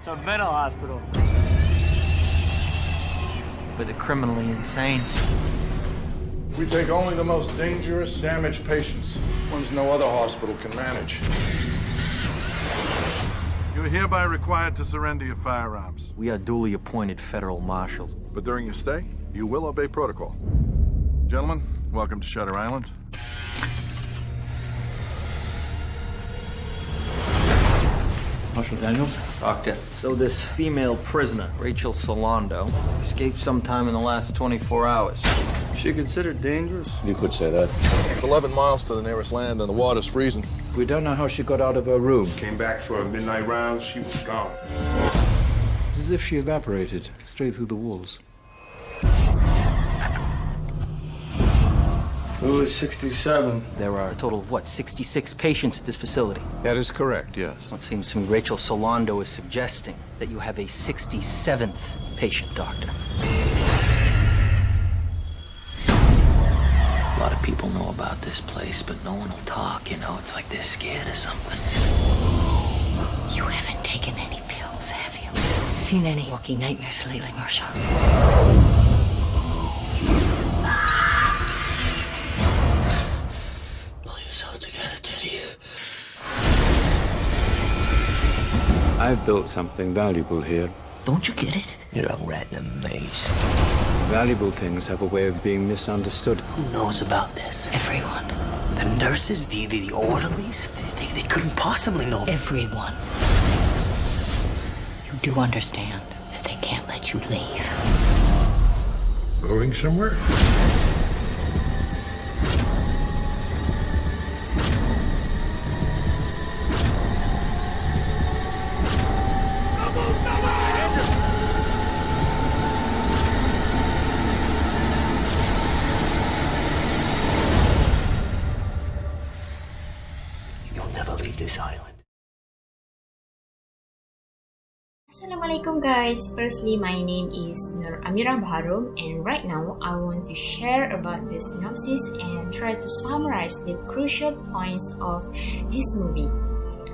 It's a mental hospital. For the criminally insane. We take only the most dangerous, damaged patients, ones no other hospital can manage. You're hereby required to surrender your firearms. We are duly appointed federal marshals. But during your stay, you will obey protocol. Gentlemen, welcome to Shutter Island. Marshal Daniels? Doctor, so this female prisoner, Rachel Solando, escaped sometime in the last 24 hours. Is she considered dangerous? You could say that. It's 11 miles to the nearest land and the water's freezing. We don't know how she got out of her room. Came back for a midnight round, she was gone. It's as if she evaporated straight through the walls. Who is 67? There are a total of, what, 66 patients at this facility? That is correct, yes. Well, it seems to me Rachel Solando is suggesting that you have a 67th patient, Doctor. A lot of people know about this place, but no one will talk, you know? It's like they're scared of something. You haven't taken any pills, have you? Seen any walking nightmares lately, Marshal? Pull yourself together, Teddy. I've built something valuable here. Don't you get it? You're a rat in a maze. Valuable things have a way of being misunderstood. Who knows about this? Everyone. The nurses, the orderlies? They couldn't possibly know. Everyone. You do understand that they can't let you leave. Going somewhere? You'll never leave this island. Assalamualaikum guys, firstly my name is AMIRAH BAHARUM, and right now I want to share about the synopsis and try to summarize the crucial points of this movie.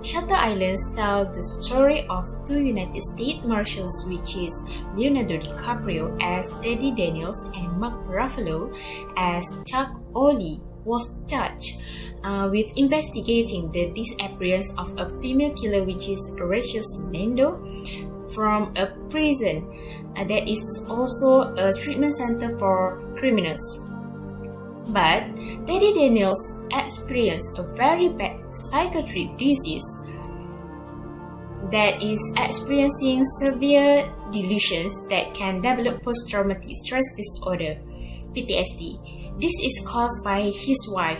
Shutter Islands tells the story of two United States Marshals, which is Leonardo DiCaprio as Teddy Daniels and Mark Ruffalo as Chuck Ollie, was charged with investigating the disappearance of a female killer, which is Rachel Solando, from a prison that is also a treatment center for criminals. But Teddy Daniels experienced a very bad psychiatric disease that is experiencing severe delusions that can develop Post Traumatic Strees Disorder, PTSD. This is caused by his wife,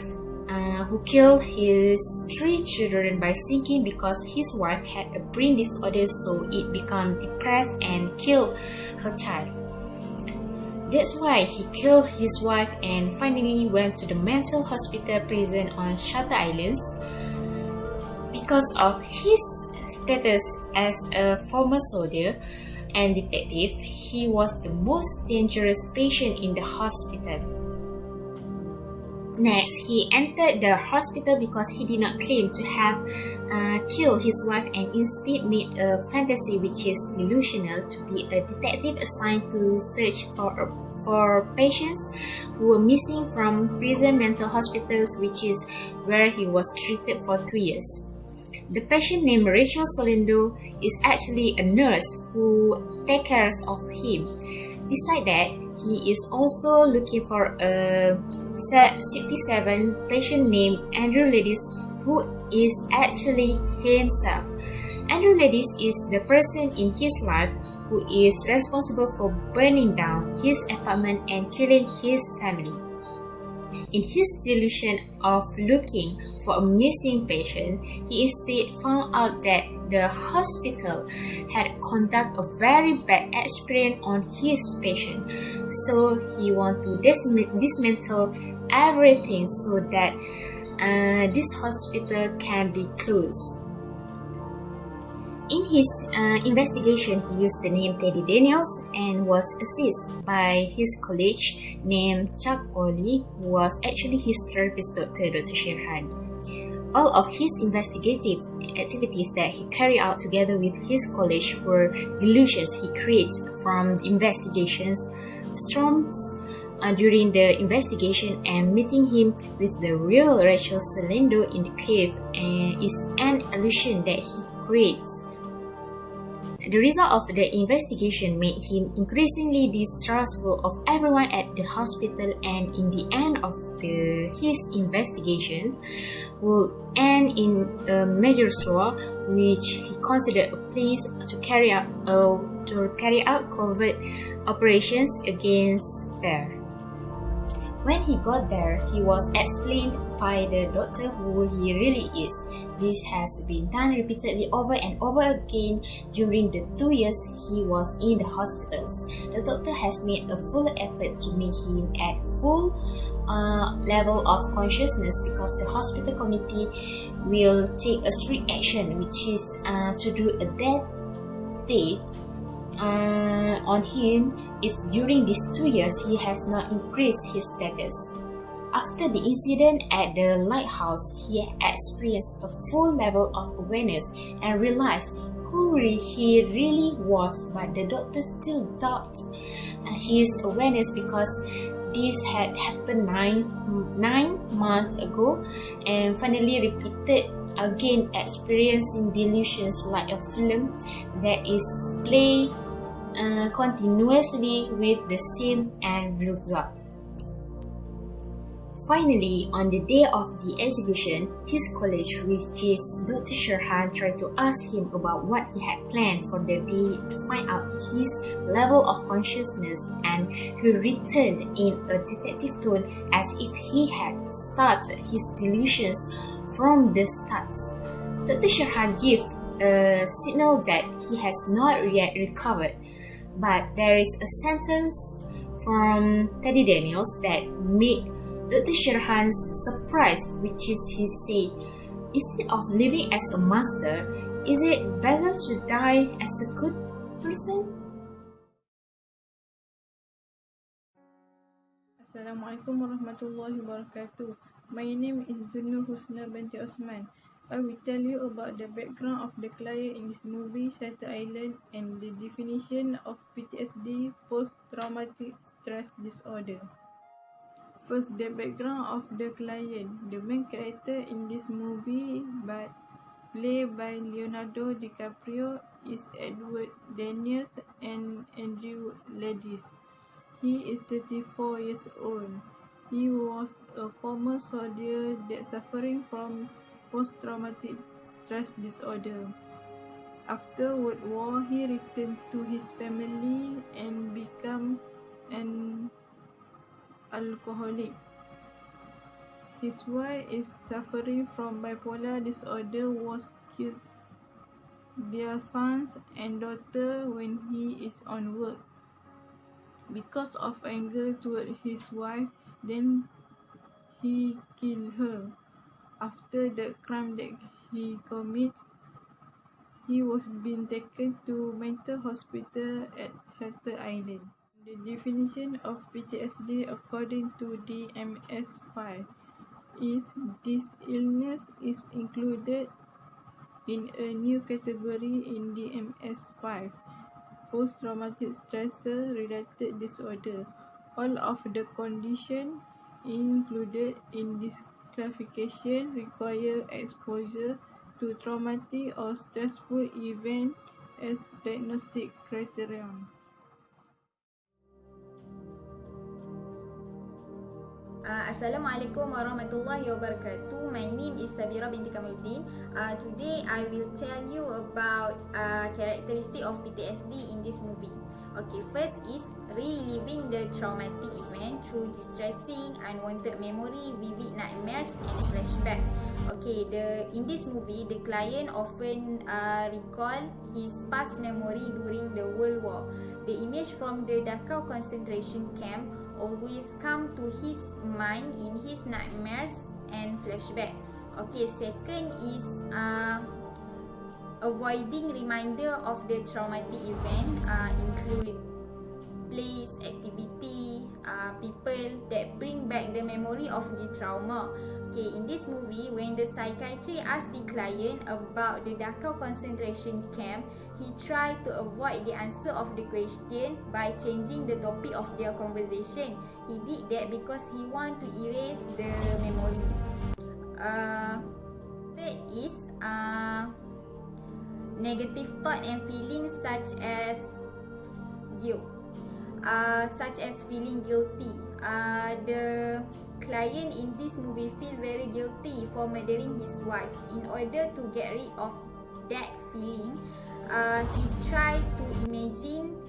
who killed his 3 children by sinking because his wife had a brain disorder, so it became depressed and killed her child. That's why he killed his wife and finally went to the mental hospital prison on Shutter Islands. Because of his status as a former soldier and detective, he was the most dangerous patient in the hospital. Next, he entered the hospital because he did not claim to have killed his wife and instead made a fantasy, which is delusional, to be a detective assigned to search for patients who were missing from prison mental hospitals, which is where he was treated for 2 years. The patient named Rachel Solando is actually a nurse who takes care of him. Besides that, he is also looking for a 67 patient named Andrew Ladis, who is actually himself. Andrew Ladis is the person in his life who is responsible for burning down his apartment and killing his family. In his delusion of looking for a missing patient, he instead found out that the hospital had conducted a very bad experience on his patient. So he wanted to dismantle everything so that this hospital can be closed. In his investigation, he used the name Teddy Daniels and was assisted by his colleague named Chuck Ollie, who was actually his therapist, Dr. Sherhan. All of his investigative activities that he carried out together with his colleagues were delusions he creates from the investigations, storms during the investigation, and meeting him with the real Rachel Solando in the cave is an illusion that he creates. The result of the investigation made him increasingly distrustful of everyone at the hospital, and in the end of his investigation would end in a major store, which he considered a place to carry out covert operations against there. When he got there, he was explained by the doctor who he really is. This has been done repeatedly over and over again during the 2 years he was in the hospitals. The doctor has made a full effort to make him at full level of consciousness, because the hospital committee will take a strict action, which is to do a death test on him if during these 2 years he has not increased his status. After the incident at the lighthouse, he experienced a full level of awareness and realized who he really was, but the doctor still doubted his awareness because this had happened nine months ago, and finally repeated again, experiencing delusions like a film that is played continuously with the same end result. Finally, on the day of the execution, his colleague, which is Dr. Sherhan, tried to ask him about what he had planned for the day to find out his level of consciousness, and he returned in a detective tone as if he had started his delusions from the start. Dr. Sherhan gave a signal that he has not yet recovered, but there is a sentence from Teddy Daniels that made Dr. Sherhan's surprised, which is he said, "Instead of living as a monster, is it better to die as a good person?" Assalamualaikum warahmatullahi wabarakatuh. My name is ZUNNUR Binti OTHMAN. I will tell you about the background of the client in this movie, Shutter Island, and the definition of PTSD, Post Traumatic Strees Disorder. First, the background of the client. The main character in this movie, played by Leonardo DiCaprio, is Edward Daniels and Andrew Ladis. He is 34 years old. He was a former soldier that suffering from post-traumatic stress disorder. After World War, he returned to his family and became an alcoholic. His wife is suffering from bipolar disorder, was killed their sons and daughter when he is on work. Because of anger toward his wife, then he killed her. After the crime that he committed, he was being taken to mental hospital at Shutter Island. The definition of PTSD according to the MS-5 is this illness is included in a new category in the MS-5, post-traumatic stressor-related disorder. All of the conditions included in this classification require exposure to traumatic or stressful event as diagnostic criterion. Assalamualaikum warahmatullahi wabarakatuh. My name is SABIRAH binti KAMALUDIN. Today I will tell you about characteristic of PTSD in this movie. Okay, first is reliving the traumatic event through distressing, unwanted memory, vivid nightmares, and flashback. Okay, in this movie, the client often recall his past memory during the World War. The image from the Dachau concentration camp always come to his mind in his nightmares and flashback. Okay, second is avoiding reminder of the traumatic event, include place, activity, people that bring back the memory of the trauma. Okay, in this movie, when the psychiatrist asked the client about the Dachau concentration camp, he tried to avoid the answer of the question by changing the topic of their conversation. He did that because he wanted to erase the memory. Third is negative thought and feelings such as guilt, such as feeling guilty. The client in this movie feel very guilty for murdering his wife. In order to get rid of that feeling, he tried to imagine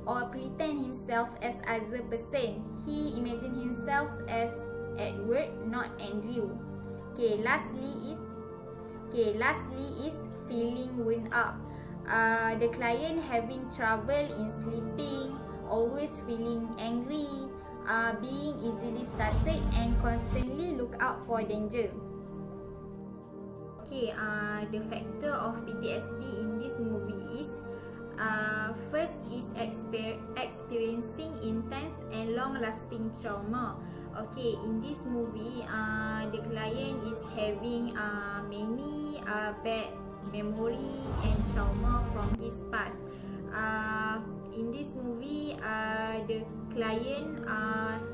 or pretend himself as other person. He imagined himself as Edward, not Andrew. Okay, lastly is feeling wound up. The client having trouble in sleeping, always feeling angry, being easily startled, and constantly look out for danger. Okay, the factor of PTSD in this movie is first is experiencing intense and long-lasting trauma. Okay, in this movie, the client is having many bad memory and trauma from his past. In this movie, the client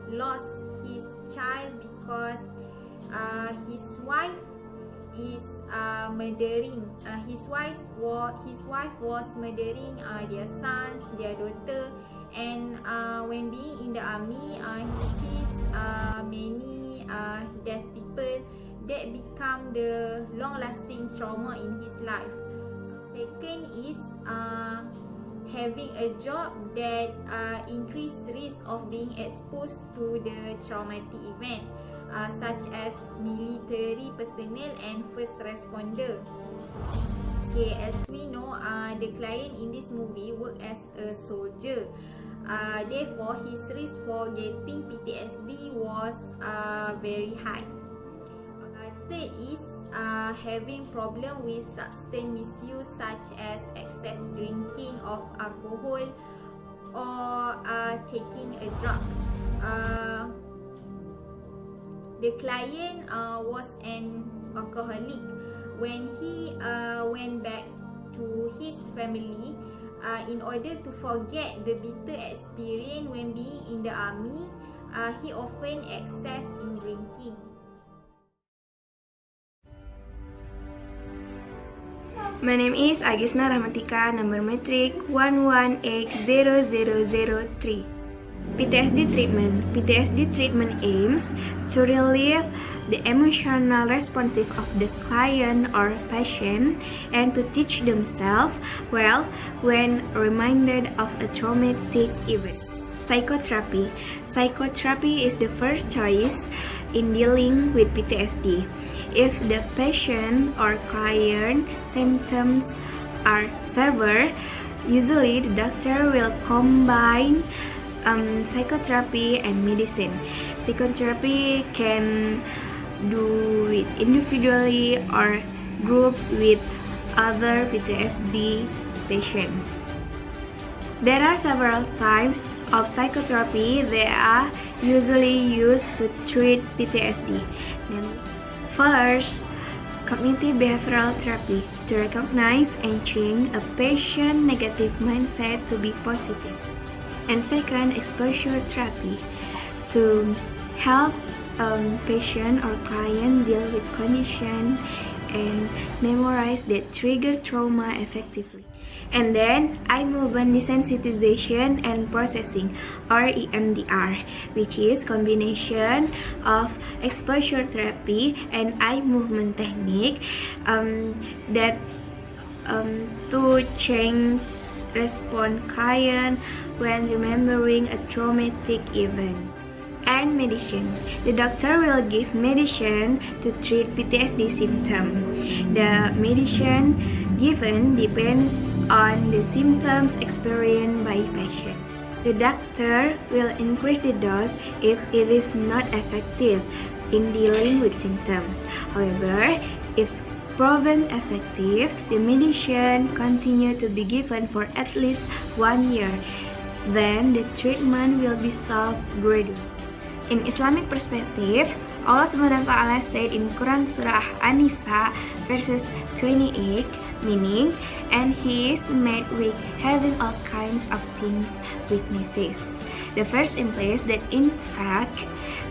lost his child because his wife is murdering. His wife was murdering their sons, their daughter, and when being in the army, he sees many dead people. That become the long-lasting trauma in his life. Second is having a job that increase risk of being exposed to the traumatic event, such as military personnel and first responder. Okay, as we know, the client in this movie work as a soldier. Therefore, his risk for getting PTSD was very high. Third is having problem with substance misuse, such as excess drinking of alcohol or taking a drug. The client was an alcoholic. When he went back to his family, in order to forget the bitter experience when being in the army, he often excess in drinking. My name is Aghesna RAHMATIKA, number matric 1180003. PTSD treatment. PTSD treatment aims to relieve the emotional response of the client or patient and to teach themselves well when reminded of a traumatic event. Psychotherapy. Psychotherapy is the first choice in dealing with PTSD. If the patient or client symptoms are severe, usually the doctor will combine psychotherapy and medicine. Psychotherapy can do it individually or group with other PTSD patients. There are several types of psychotherapy that are usually used to treat PTSD. First, cognitive behavioral therapy, to recognize and change a patient's negative mindset to be positive. And second, exposure therapy, to help patient or client deal with condition and memorize that trigger trauma effectively. And then eye movement desensitization and processing, or EMDR, which is combination of exposure therapy and eye movement technique that to change response client when remembering a traumatic event. And medicine. The doctor will give medicine to treat PTSD symptoms. The medicine given depends on the symptoms experienced by patient. The doctor will increase the dose if it is not effective in dealing with symptoms. However, if proven effective, the medicine continue to be given for at least 1 year. Then the treatment will be stopped gradually. In Islamic perspective, Allah Subhanahu wa Ta'ala said in Quran Surah An-Nisa verses 28, meaning, and he is made weak, having all kinds of things weaknesses. The verse implies that in fact,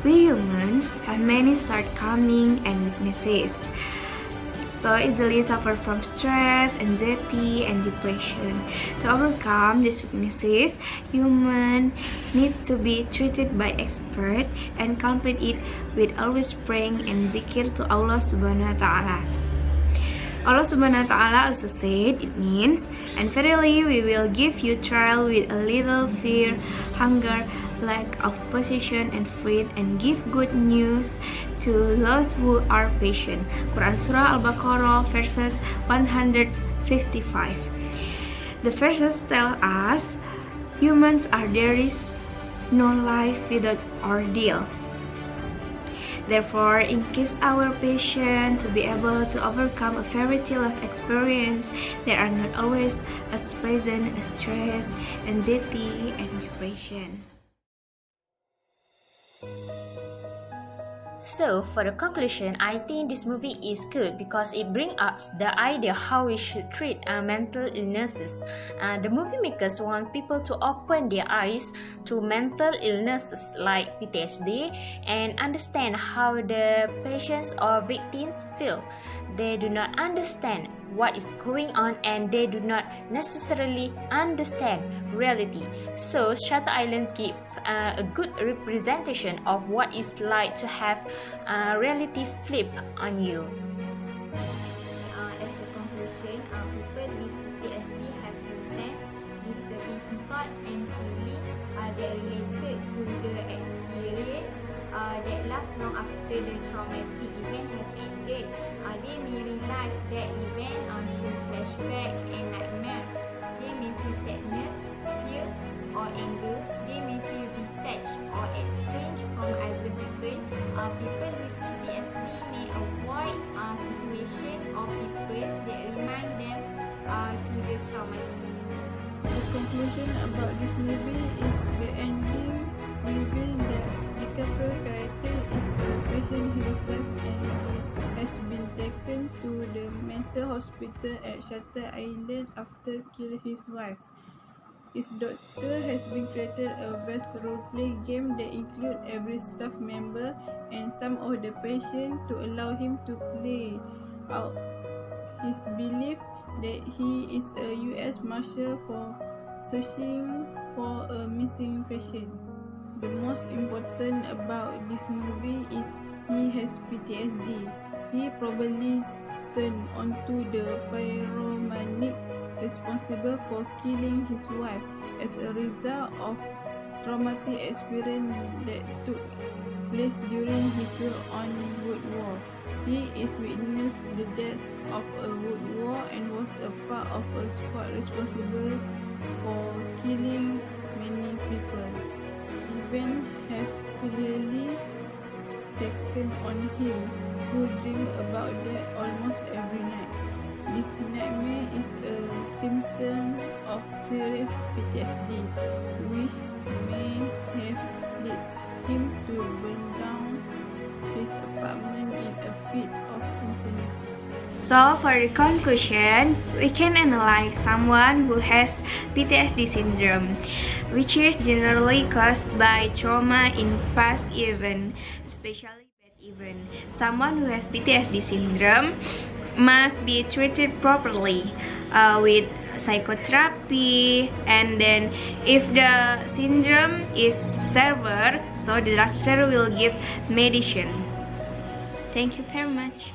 we humans have many shortcomings and weaknesses, so easily suffer from stress, anxiety, and depression. To overcome these weaknesses, humans need to be treated by experts and complete it with always praying and zikir to Allah Subhanahu wa Ta'ala. Allah Subhanahu wa Ta'ala also said, it means, and verily we will give you trial with a little fear, hunger, lack of possession, and faith, and give good news to those who are patient. Quran Surah Al-Baqarah verses 155. The verses tell us humans are there is no life without ordeal. Therefore, increase our patience to be able to overcome a fairy tale of experience that are not always as present as stress, anxiety, and depression. So, for the conclusion, I think this movie is good because it brings us the idea how we should treat mental illnesses. The movie makers want people to open their eyes to mental illnesses like PTSD and understand how the patients or victims feel. They do not understand what is going on and they do not necessarily understand reality. So Shutter Islands give a good representation of what it's like to have reality flip on you. As a conclusion, people with PTSD have witnessed disturbing thought and feeling that related to the experience that lasts long after the traumatic event has ended. They may relive that event through flashback and nightmare. They may feel sadness, fear, or anger. They may feel detached or estranged from other people. People with PTSD may avoid situations or people that remind them to the traumatic. The conclusion about this movie is the ending reveal that DiCaprio character is a patient himself and has been taken to the mental hospital at Shutter Island after killing his wife. His doctor has been created a vast roleplay game that includes every staff member and some of the patients to allow him to play out his belief that he is a U.S. Marshal for searching for a missing patient. The most important about this movie is he has PTSD. He probably turned onto the pyromaniac responsible for killing his wife as a result of traumatic experience that took place during his work on World War. He is witnessed the death of a World War and was a part of a squad responsible for killing many people. Event has clearly taken on him, who dreams about that almost every night. This nightmare is a symptom of serious PTSD, which may have led him to burn down his apartment in a fit of insanity. So, for the conclusion, we can analyze someone who has PTSD syndrome, which is generally caused by trauma in past events, especially bad events. Someone who has PTSD syndrome must be treated properly with psychotherapy, and then if the syndrome is severe, so the doctor will give medicine. Thank you very much.